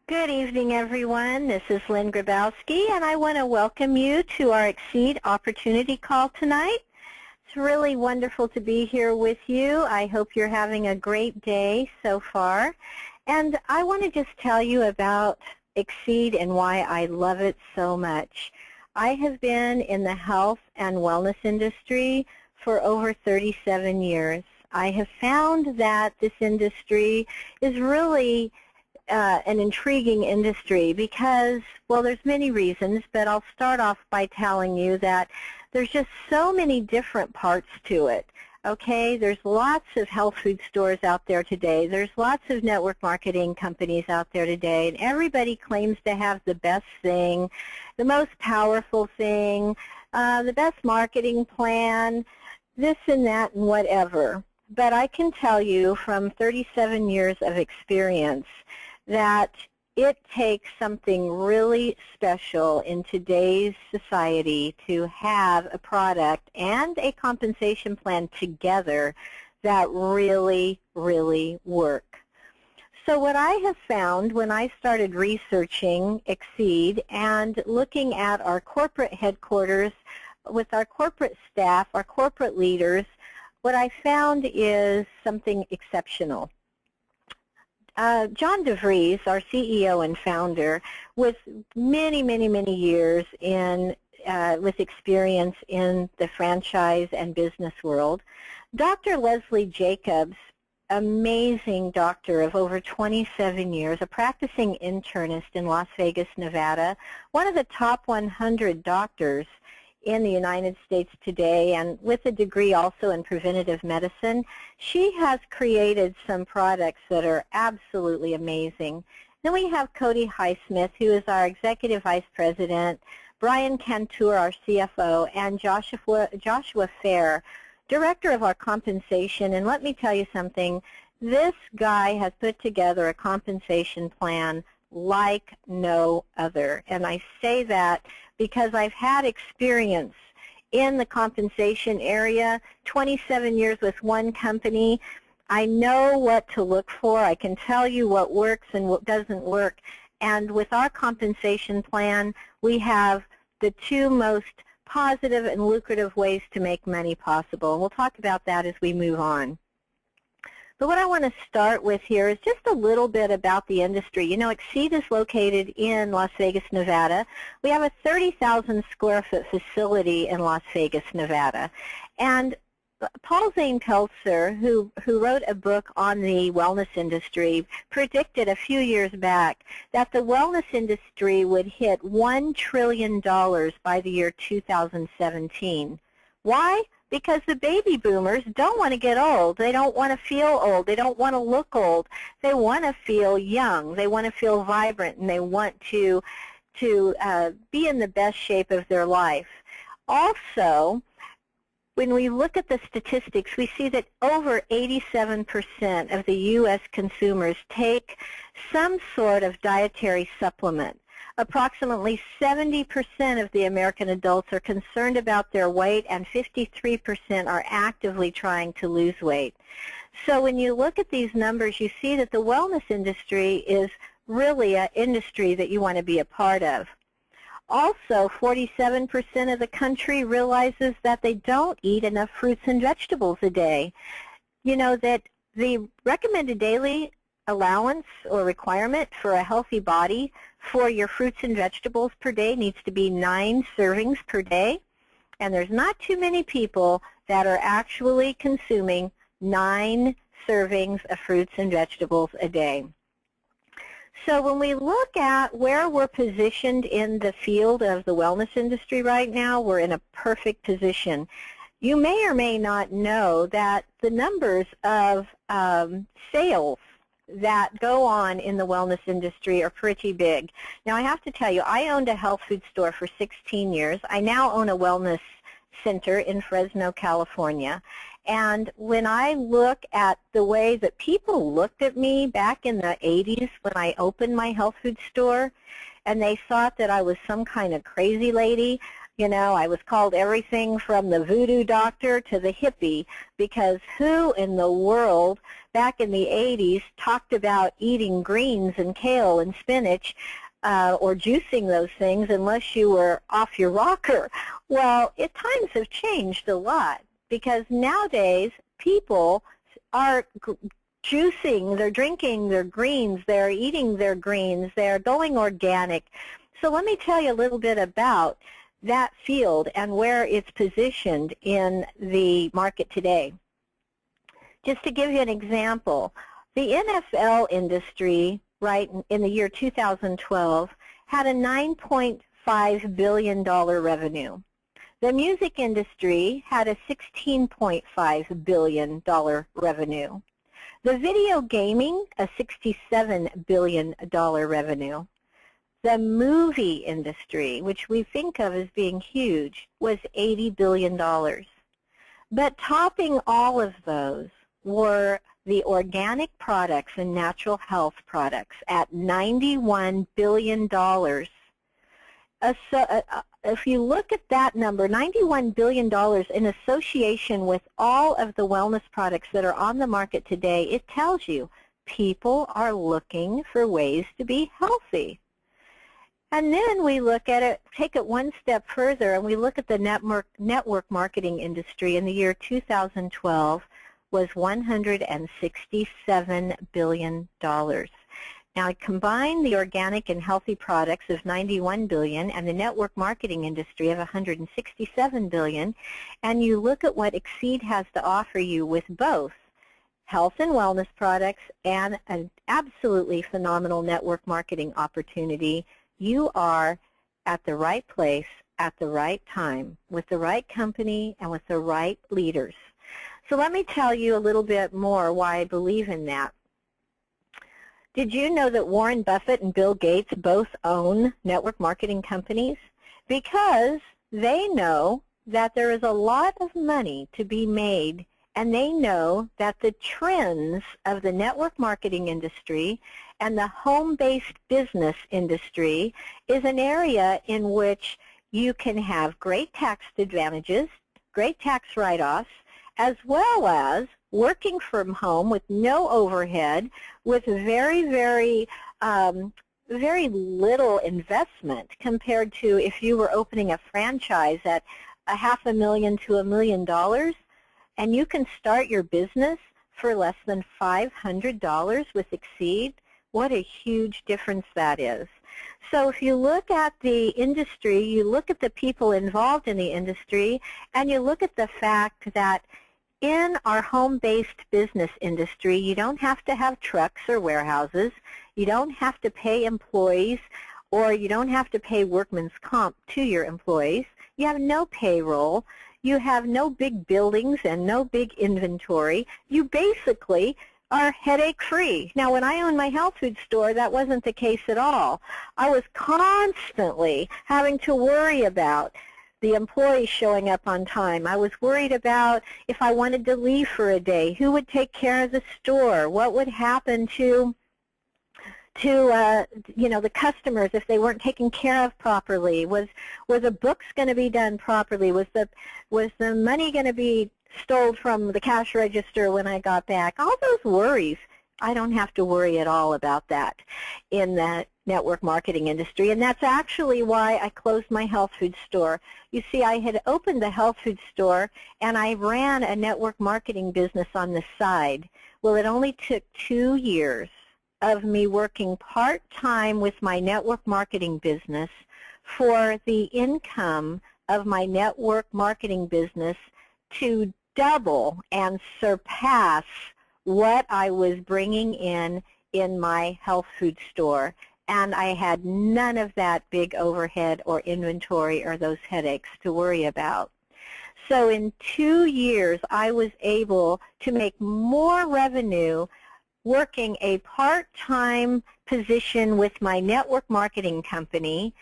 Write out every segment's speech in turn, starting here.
Good evening, everyone. This is Lynn Grabowski, and I want to welcome you to our Xseed Opportunity Call tonight. It's really wonderful to be here with you. I hope you're having a great day so far. And I want to just tell you about Xseed and why I love it so much. I have been in the health and wellness industry for over 37 years. I have found that this industry is really an intriguing industry because, well, there's many reasons, but I'll start off by telling you that there's just so many different parts to it. Okay, there's lots of health food stores out there today. There's lots of network marketing companies out there today, and everybody claims to have the best thing, the most powerful thing, the best marketing plan, this and that and whatever. But I can tell you from 37 years of experience that it takes something really special in today's society to have a product and a compensation plan together that really, really work. So what I have found when I started researching Xseed and looking at our corporate headquarters with our corporate staff, our corporate leaders, what I found is something exceptional. John DeVries, our CEO and founder, with many, many, many years with experience in the franchise and business world. Dr. Leslie Jacobs, amazing doctor of over 27 years, a practicing internist in Las Vegas, Nevada, one of the top 100 doctors in the United States today, and with a degree also in preventative medicine. She has created some products that are absolutely amazing. Then we have Cody Highsmith, who is our Executive Vice President, Brian Cantor, our CFO, and Joshua Fair, Director of our compensation. And let me tell you something, this guy has put together a compensation plan like no other. And I say that because I've had experience in the compensation area, 27 years with one company. I know what to look for. I can tell you what works and what doesn't work. And with our compensation plan, we have the two most positive and lucrative ways to make money possible. And we'll talk about that as we move on. But what I want to start with here is just a little bit about the industry. You know, Xseed is located in Las Vegas, Nevada. We have a 30,000 square foot facility in Las Vegas, Nevada. And Paul Zane Peltzer, who wrote a book on the wellness industry, predicted a few years back that the wellness industry would hit $1 trillion by the year 2017. Why? Because the baby boomers don't want to get old. They don't want to feel old. They don't want to look old. They want to feel young. They want to feel vibrant, and they want to be in the best shape of their life. Also, when we look at the statistics, we see that over 87% of the U.S. consumers take some sort of dietary supplement. Approximately 70% of the American adults are concerned about their weight, and 53% are actively trying to lose weight. So when you look at these numbers, you see that the wellness industry is really an industry that you want to be a part of. Also, 47% of the country realizes that they don't eat enough fruits and vegetables a day. You know that the recommended daily allowance or requirement for a healthy body for your fruits and vegetables per day needs to be 9 servings per day, and there's not too many people that are actually consuming 9 servings of fruits and vegetables a day. So when we look at where we're positioned in the field of the wellness industry right now, we're in a perfect position. You may or may not know that the numbers of sales that go on in the wellness industry are pretty big. Now, I have to tell you, I owned a health food store for 16 years. I now own a wellness center in Fresno, California. And when I look at the way that people looked at me back in the 80s when I opened my health food store, and they thought that I was some kind of crazy lady, You know, I was called everything from the voodoo doctor to the hippie, because who in the world back in the 80s talked about eating greens and kale and spinach or juicing those things unless you were off your rocker? Well, times have changed a lot, because nowadays people are juicing, they're drinking their greens, they're eating their greens, they're going organic. So let me tell you a little bit about that field and where it's positioned in the market today. Just to give you an example, the NFL industry, right, in the year 2012 had a $9.5 billion revenue. The music industry had a $16.5 billion revenue. The video gaming, a $67 billion revenue. The movie industry, which we think of as being huge, was $80 billion. But topping all of those were the organic products and natural health products at $91 billion. If you look at that number, $91 billion in association with all of the wellness products that are on the market today, it tells you people are looking for ways to be healthy. And then we look at it, take it one step further, and we look at the network marketing industry in the year 2012 was $167 billion. Now, I combine the organic and healthy products of $91 billion and the network marketing industry of $167 billion, and you look at what Xseed has to offer you with both health and wellness products and an absolutely phenomenal network marketing opportunity. You are at the right place at the right time with the right company and with the right leaders. So let me tell you a little bit more why I believe in that. Did you know that Warren Buffett and Bill Gates both own network marketing companies? Because they know that there is a lot of money to be made, and they know that the trends of the network marketing industry and the home-based business industry is an area in which you can have great tax advantages, great tax write-offs, as well as working from home with no overhead, with very, very little investment compared to if you were opening a franchise at $500,000 to $1 million, and you can start your business for less than $500 with Xseed. What a huge difference that is. So if you look at the industry, you look at the people involved in the industry, and you look at the fact that in our home-based business industry, you don't have to have trucks or warehouses, you don't have to pay employees, or you don't have to pay workman's comp to your employees. You have no payroll. You have no big buildings and no big inventory. You basically are headache-free. Now, when I owned my health food store, that wasn't the case at all. I was constantly having to worry about the employees showing up on time. I was worried about if I wanted to leave for a day, who would take care of the store, what would happen to the customers if they weren't taken care of properly. Were the books going to be done properly? Was the money going to be stolen from the cash register when I got back? All those worries. I don't have to worry at all about that in the network marketing industry, and that's actually why I closed my health food store. You see, I had opened the health food store, and I ran a network marketing business on the side. Well, it only took 2 years of me working part-time with my network marketing business for the income of my network marketing business to double and surpass what I was bringing in my health food store. And I had none of that big overhead or inventory or those headaches to worry about. So in 2 years, I was able to make more revenue working a part-time position with my network marketing company.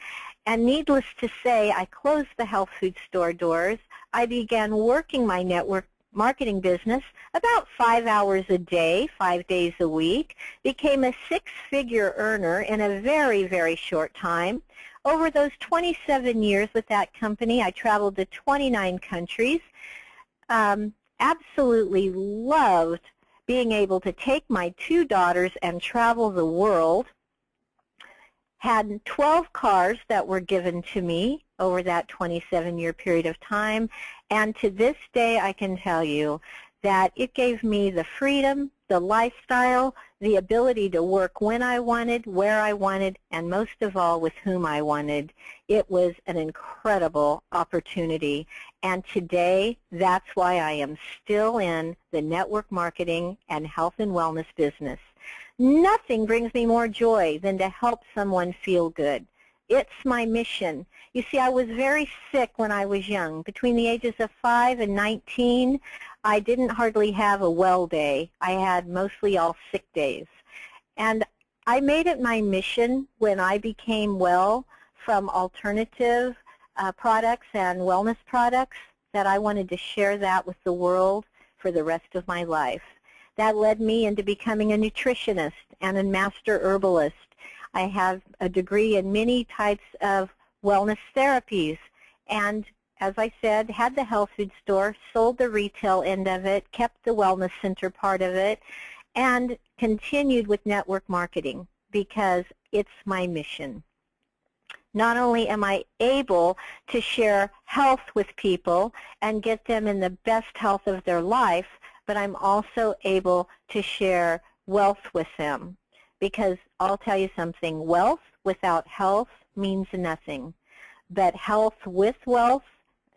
And needless to say, I closed the health food store doors. I began working my network marketing business about 5 hours a day, 5 days a week, became a 6-figure earner in a very, very short time, Over those 27 years with that company, I traveled to 29 countries. Absolutely loved being able to take my 2 daughters and travel the world. Had 12 cars that were given to me over that 27-year period of time, and to this day I can tell you that it gave me the freedom, the lifestyle, the ability to work when I wanted, where I wanted, and most of all with whom I wanted. It was an incredible opportunity, and today that's why I am still in the network marketing and health and wellness business. Nothing brings me more joy than to help someone feel good. It's my mission. You see, I was very sick when I was young. Between the ages of 5 and 19, I didn't hardly have a well day. I had mostly all sick days. And I made it my mission when I became well from alternative products and wellness products that I wanted to share that with the world for the rest of my life. That led me into becoming a nutritionist and a master herbalist. I have a degree in many types of wellness therapies, and as I said, had the health food store, sold the retail end of it, kept the wellness center part of it, and continued with network marketing because it's my mission. Not only am I able to share health with people and get them in the best health of their life, but I'm also able to share wealth with them. Because I'll tell you something, wealth without health means nothing. But health with wealth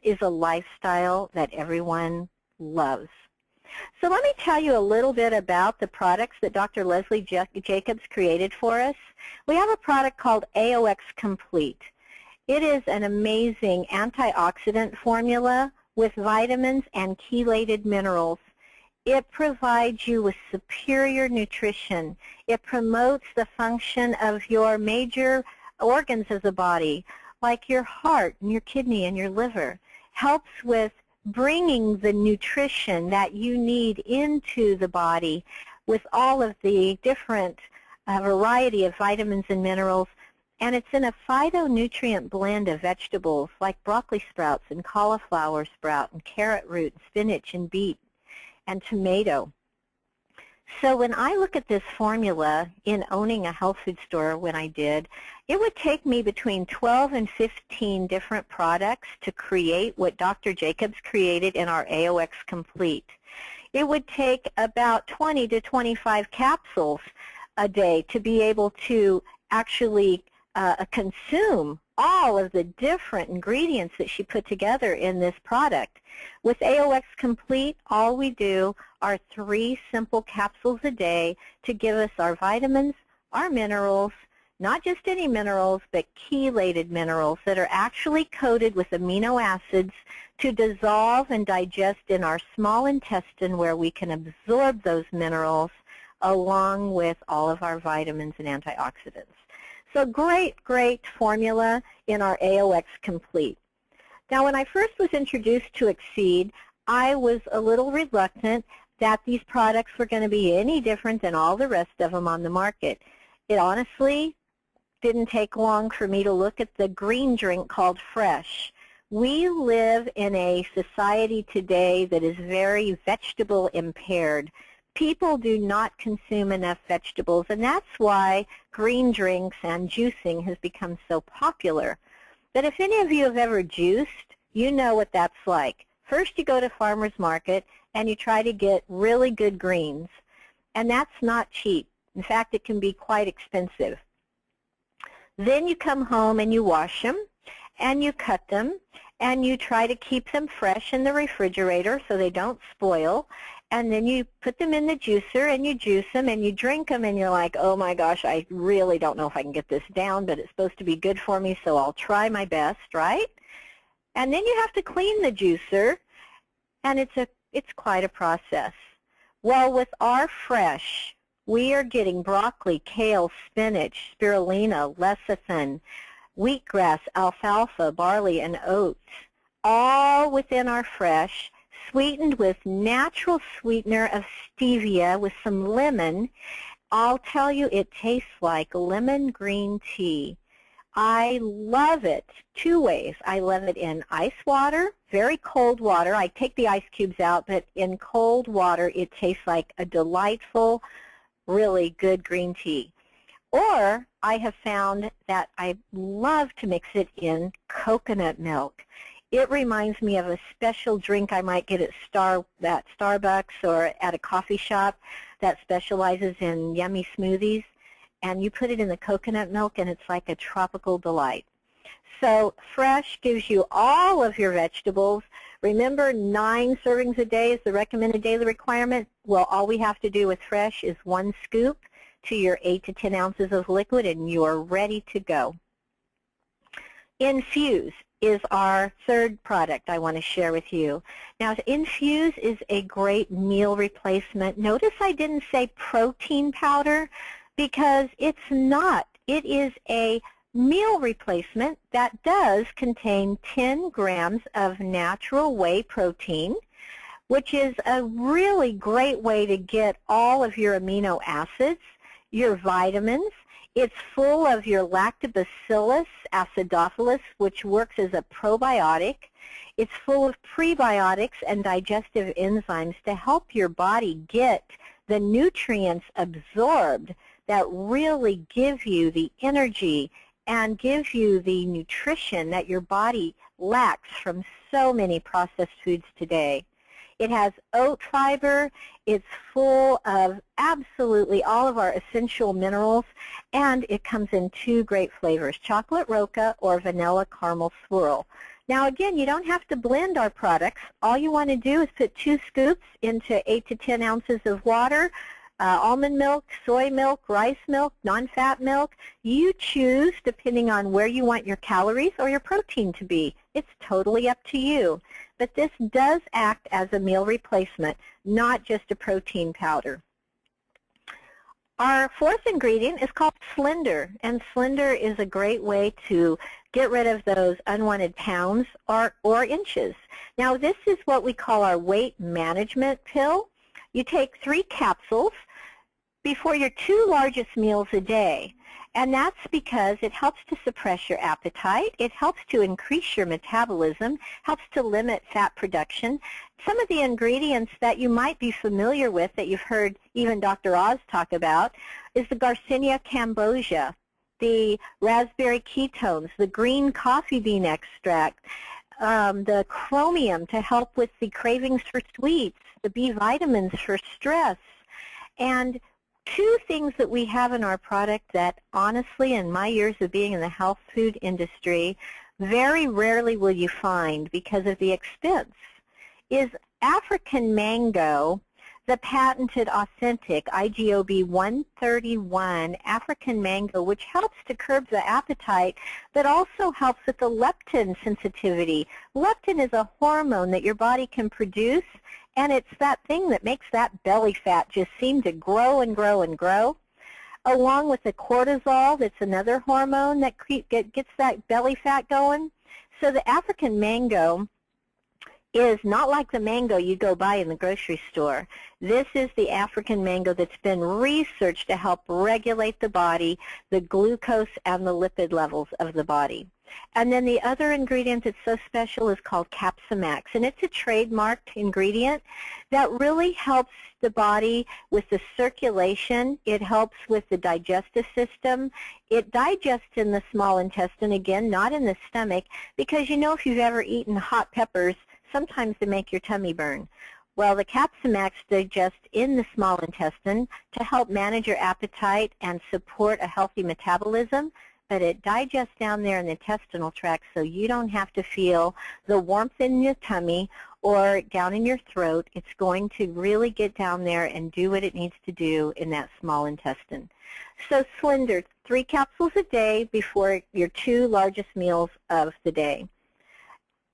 is a lifestyle that everyone loves. So let me tell you a little bit about the products that Dr. Leslie Jacobs created for us. We have a product called AOX Complete. It is an amazing antioxidant formula with vitamins and chelated minerals. It provides you with superior nutrition. It promotes the function of your major organs of the body, like your heart and your kidney and your liver. Helps with bringing the nutrition that you need into the body with all of the different variety of vitamins and minerals. And it's in a phytonutrient blend of vegetables like broccoli sprouts and cauliflower sprout and carrot root, and spinach and beet and tomato. So when I look at this formula in owning a health food store when I did, it would take me between 12 and 15 different products to create what Dr. Jacobs created in our AOX Complete. It would take about 20 to 25 capsules a day to be able to actually consume all of the different ingredients that she put together in this product. With AOX Complete, all we do are 3 simple capsules a day to give us our vitamins, our minerals, not just any minerals, but chelated minerals that are actually coated with amino acids to dissolve and digest in our small intestine where we can absorb those minerals along with all of our vitamins and antioxidants. So great, great formula in our AOX Complete. Now, when I first was introduced to Xseed, I was a little reluctant that these products were going to be any different than all the rest of them on the market. It honestly didn't take long for me to look at the green drink called Fresh. We live in a society today that is very vegetable impaired. People do not consume enough vegetables, and that's why green drinks and juicing has become so popular. But if any of you have ever juiced, you know what that's like. First you go to farmer's market and you try to get really good greens, and that's not cheap. In fact, it can be quite expensive. Then you come home and you wash them and you cut them and you try to keep them fresh in the refrigerator so they don't spoil. And then you put them in the juicer and you juice them and you drink them and you're like, oh my gosh, I really don't know if I can get this down, but it's supposed to be good for me, so I'll try my best, right? And then you have to clean the juicer, and it's quite a process. Well, with our Fresh, we are getting broccoli, kale, spinach, spirulina, lecithin, wheatgrass, alfalfa, barley, and oats, all within our Fresh, sweetened with natural sweetener of stevia with some lemon. I'll tell you, it tastes like lemon green tea. I love it two ways. I love it in ice water, very cold water. I take the ice cubes out, but in cold water it tastes like a delightful, really good green tea. Or I have found that I love to mix it in coconut milk. It reminds me of a special drink I might get at Starbucks or at a coffee shop that specializes in yummy smoothies. And you put it in the coconut milk, and it's like a tropical delight. So fresh gives you all of your vegetables. Remember, 9 servings a day is the recommended daily requirement. Well, all we have to do with fresh is 1 scoop to your 8 to 10 ounces of liquid, and you are ready to go. Infuse is our third product I want to share with you. Now, Infuse is a great meal replacement. Notice I didn't say protein powder, because it's not. It is a meal replacement that does contain 10 grams of natural whey protein, which is a really great way to get all of your amino acids, your vitamins. It's full of your lactobacillus acidophilus, which works as a probiotic. It's full of prebiotics and digestive enzymes to help your body get the nutrients absorbed that really give you the energy and give you the nutrition that your body lacks from so many processed foods today. It has oat fiber, it's full of absolutely all of our essential minerals, and it comes in 2 great flavors, chocolate roca or vanilla caramel swirl. Now again, you don't have to blend our products. All you want to do is put 2 scoops into 8 to 10 ounces of water, almond milk, soy milk, rice milk, non-fat milk. You choose depending on where you want your calories or your protein to be. It's totally up to you. But this does act as a meal replacement, not just a protein powder. Our fourth ingredient is called Slender, and Slender is a great way to get rid of those unwanted pounds or inches. Now, this is what we call our weight management pill. You take 3 capsules before your 2 largest meals a day, and that's because it helps to suppress your appetite, it helps to increase your metabolism, helps to limit fat production. Some of the ingredients that you might be familiar with that you've heard even Dr. Oz talk about is the Garcinia cambogia, the raspberry ketones, the green coffee bean extract, the chromium to help with the cravings for sweets, the B vitamins for stress. And 2 things that we have in our product that honestly, in my years of being in the health food industry, very rarely will you find because of the expense, is African mango, the patented authentic IGOB 131 African mango, which helps to curb the appetite, but also helps with the leptin sensitivity. Leptin is a hormone that your body can produce, and it's that thing that makes that belly fat just seem to grow and grow and grow, along with the cortisol, that's another hormone that gets that belly fat going. So the African mango is not like the mango you go buy in the grocery store. This is the African mango that's been researched to help regulate the body, the glucose and the lipid levels of the body. And then the other ingredient that's so special is called Capsamax, and it's a trademarked ingredient that really helps the body with the circulation. It helps with the digestive system. It digests in the small intestine, again, not in the stomach, because you know if you've ever eaten hot peppers, sometimes they make your tummy burn. Well, the Capsamax digests in the small intestine to help manage your appetite and support a healthy metabolism, but it digests down there in the intestinal tract so you don't have to feel the warmth in your tummy or down in your throat. It's going to really get down there and do what it needs to do in that small intestine. So Slender, 3 capsules a day before your 2 largest meals of the day.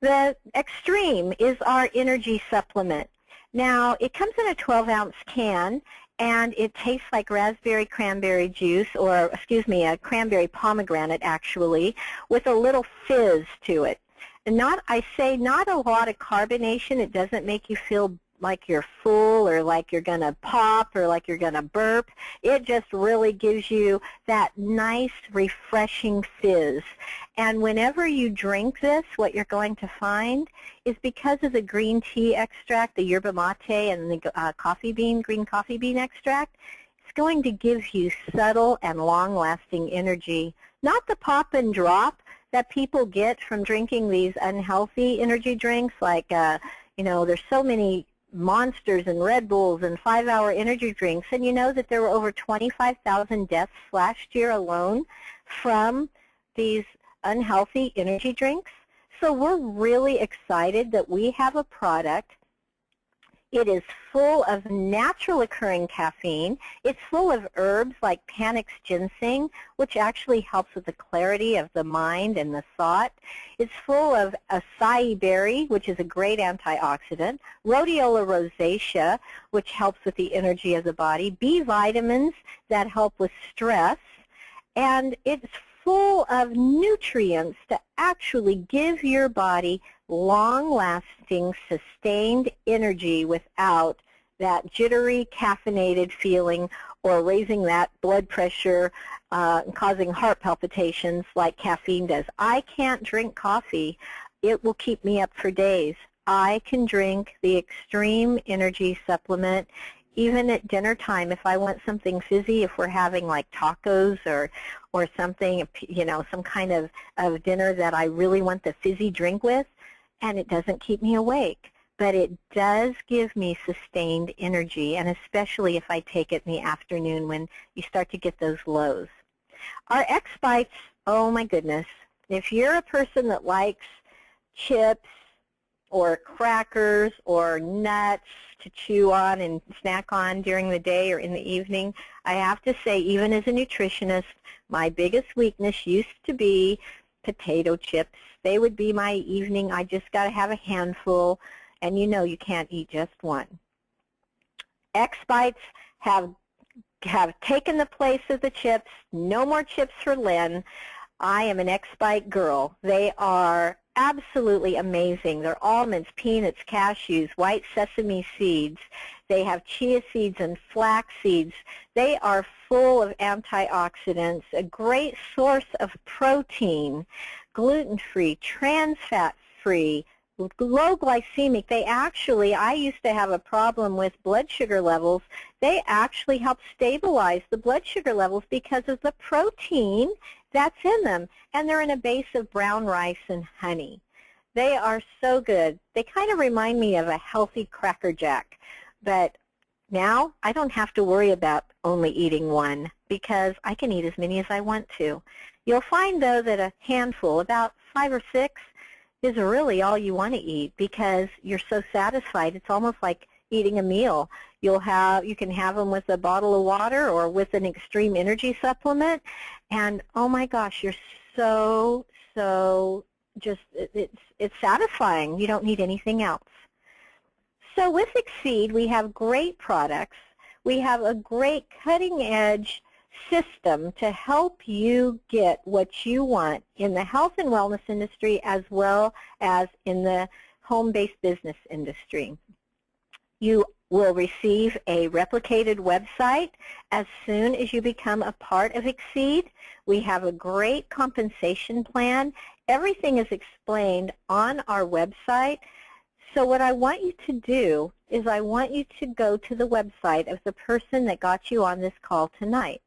The Extreme is our energy supplement. Now, it comes in a 12-ounce can, and it tastes like raspberry cranberry juice, or excuse me, a cranberry pomegranate actually, with a little fizz to it. And I say not a lot of carbonation. It doesn't make you feel like you're full or like you're going to pop or like you're going to burp. It just really gives you that nice, refreshing fizz. And whenever you drink this, what you're going to find is because of the green tea extract, the yerba mate, and the green coffee bean extract, it's going to give you subtle and long-lasting energy, not the pop and drop that people get from drinking these unhealthy energy drinks like, there's so many Monsters and Red Bulls and 5-hour energy drinks, and you know that there were over 25,000 deaths last year alone from these unhealthy energy drinks. So we're really excited that we have a product. It is full of natural occurring caffeine. It's full of herbs like Panax ginseng, which actually helps with the clarity of the mind and the thought. It's full of acai berry, which is a great antioxidant, rhodiola rosacea, which helps with the energy of the body, B vitamins that help with stress, and it's full of nutrients to actually give your body long-lasting, sustained energy without that jittery, caffeinated feeling or raising that blood pressure, causing heart palpitations like caffeine does. I can't drink coffee. It will keep me up for days. I can drink the Extreme Energy Supplement even at dinner time if I want something fizzy, if we're having like tacos or something, some kind of dinner that I really want the fizzy drink with, and it doesn't keep me awake. But it does give me sustained energy, and especially if I take it in the afternoon when you start to get those lows. Our X-Bites, oh my goodness, if you're a person that likes chips or crackers or nuts to chew on and snack on during the day or in the evening, I have to say, even as a nutritionist, my biggest weakness used to be potato chips. They would be my evening. I just got to have a handful, and you can't eat just one. X-Bites have taken the place of the chips. No more chips for Lynn. I am an X-Bite girl. They are absolutely amazing. They're almonds, peanuts, cashews, white sesame seeds. They have chia seeds and flax seeds. They are full of antioxidants, a great source of protein, gluten-free, trans fat-free, low glycemic. I used to have a problem with blood sugar levels. They actually help stabilize the blood sugar levels because of the protein that's in them, and they're in a base of brown rice and honey. They are so good. They kind of remind me of a healthy Cracker Jack, but now I don't have to worry about only eating one because I can eat as many as I want to. You'll find, though, that a handful, about 5 or 6, is really all you want to eat because you're so satisfied. It's almost like eating a meal. You can have them with a bottle of water or with an Extreme Energy Supplement, and oh my gosh, you're so just, it's satisfying. You don't need anything else. So with Xseed, we have great products. We have a great cutting-edge system to help you get what you want in the health and wellness industry as well as in the home-based business industry. You will receive a replicated website as soon as you become a part of Xseed. We have a great compensation plan. Everything is explained on our website. So what I want you to do is I want you to go to the website of the person that got you on this call tonight.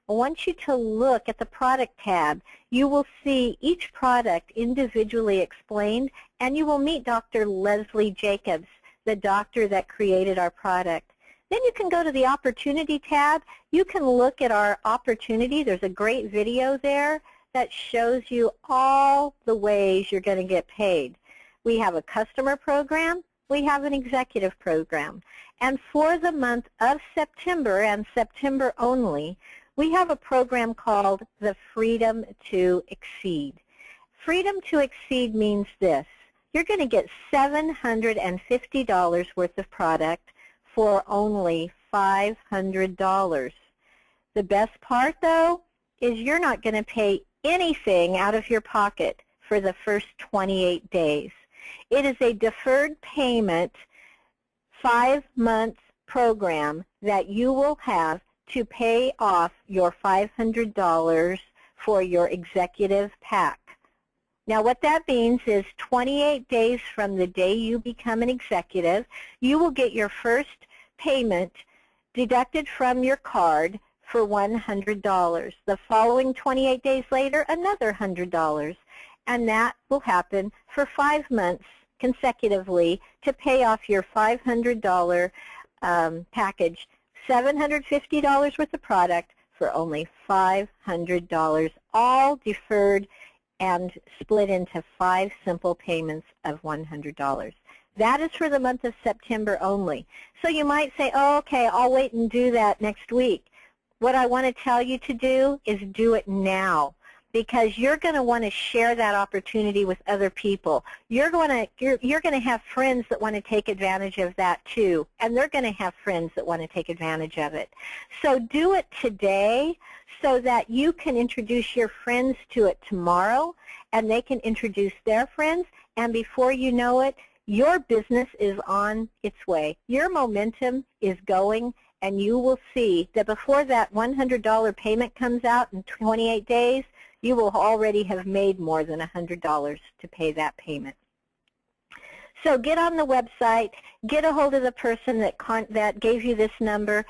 I want you to look at the product tab. You will see each product individually explained, and you will meet Dr. Leslie Jacobs, the doctor that created our product. Then you can go to the Opportunity tab. You can look at our opportunity. There's a great video there that shows you all the ways you're going to get paid. We have a customer program. We have an executive program. And for the month of September, and September only, we have a program called the Freedom to Exceed. Freedom to Exceed means this. You're going to get $750 worth of product for only $500. The best part, though, is you're not going to pay anything out of your pocket for the first 28 days. It is a deferred payment 5-month program that you will have to pay off your $500 for your executive pack. Now what that means is 28 days from the day you become an executive, you will get your first payment deducted from your card for $100. The following 28 days later, another $100. And that will happen for 5 months consecutively to pay off your $500 package, $750 worth of product for only $500, all deferred and split into 5 simple payments of $100. That is for the month of September only. So you might say, oh, okay, I'll wait and do that next week. What I want to tell you to do is do it now, because you're going to want to share that opportunity with other people. You're going to have friends that want to take advantage of that too, and they're going to have friends that want to take advantage of it. So do it today so that you can introduce your friends to it tomorrow, and they can introduce their friends, and before you know it, your business is on its way. Your momentum is going, and you will see that before that $100 payment comes out in 28 days, you will already have made more than $100 to pay that payment. So get on the website, get a hold of the person that gave you this number.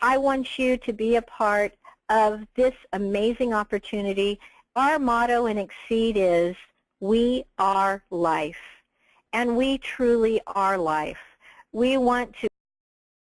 I want you to be a part of this amazing opportunity. Our motto in Xseed is, we are life, and we truly are life. We want to